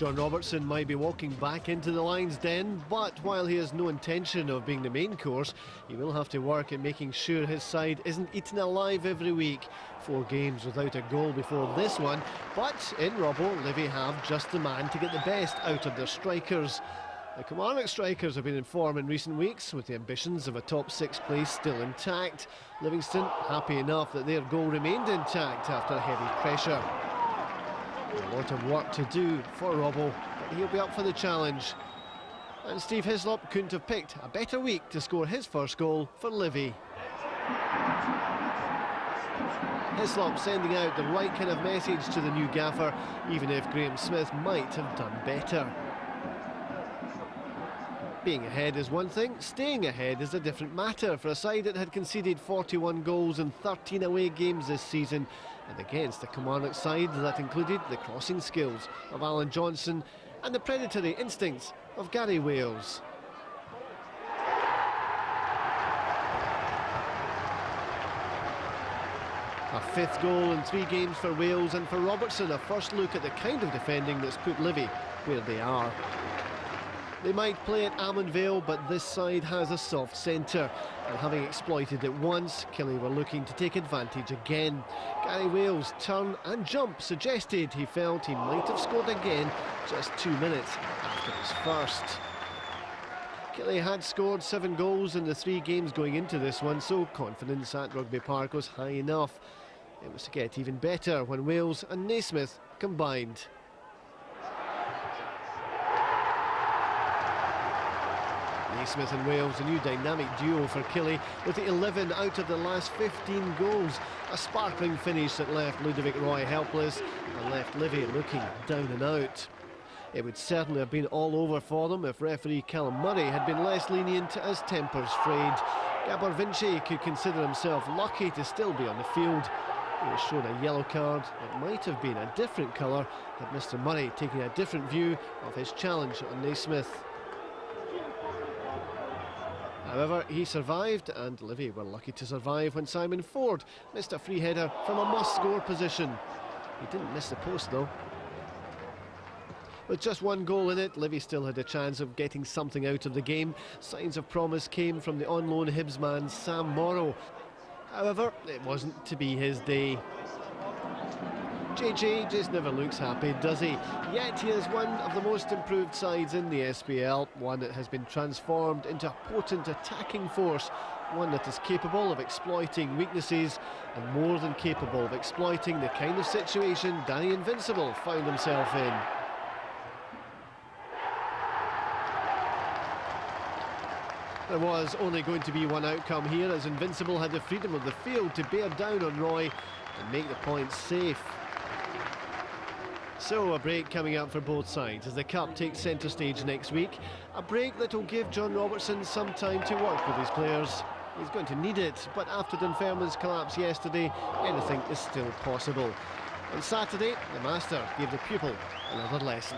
John Robertson might be walking back into the Lions' den, but while he has no intention of being the main course, he will have to work at making sure his side isn't eaten alive every week. 4 games without a goal before this one, but in Robbo, Livi have just the man to get the best out of their strikers. The Kilmarnock strikers have been in form in recent weeks, with the ambitions of a top 6 place still intact. Livingston happy enough that their goal remained intact after heavy pressure. A lot of work to do for Robbo, but he'll be up for the challenge. And Steve Hislop couldn't have picked a better week to score his first goal for Livi. Hislop sending out the right kind of message to the new gaffer, even if Graham Smith might have done better. Being ahead is one thing, staying ahead is a different matter for a side that had conceded 41 goals in 13 away games this season, and against a Kilmarnock side that included the crossing skills of Alan Johnston and the predatory instincts of Gary Wales. A 5th goal in 3 games for Wales, and for Robertson a first look at the kind of defending that's put Livi where they are. They might play at Almond Vale, but this side has a soft centre, and having exploited it once, Killie were looking to take advantage again. Gary Wales' turn and jump suggested he felt he might have scored again just 2 minutes after his first. Killie had scored 7 goals in the 3 games going into this one, so confidence at Rugby Park was high enough. It was to get even better when Wales and Naismith combined. Naismith and Wales, a new dynamic duo for Killie, with 11 out of the last 15 goals. A sparkling finish that left Ludovic Roy helpless and left Livi looking down and out. It would certainly have been all over for them if referee Callum Murray had been less lenient as tempers frayed. Gabor Vinci could consider himself lucky to still be on the field. He was shown a yellow card that might have been a different colour had Mr Murray taken a different view of his challenge on Naismith. However, he survived, and Livi were lucky to survive when Simon Ford missed a free header from a must-score position. He didn't miss the post, though. With just 1 goal in it, Livi still had a chance of getting something out of the game. Signs of promise came from the on-loan Hibs man Sam Morrow. However, it wasn't to be his day. JJ just never looks happy, does he? Yet he is one of the most improved sides in the SPL, one that has been transformed into a potent attacking force, one that is capable of exploiting weaknesses and more than capable of exploiting the kind of situation Danny Invincibile found himself in. There was only going to be one outcome here, as Invincibile had the freedom of the field to bear down on Roy and make the points safe. So a break coming up for both sides as the Cup takes centre stage next week. A break that will give John Robertson some time to work with his players. He's going to need it, but after Dunfermline's collapse yesterday, anything is still possible. On Saturday, the Master gave the pupil another lesson.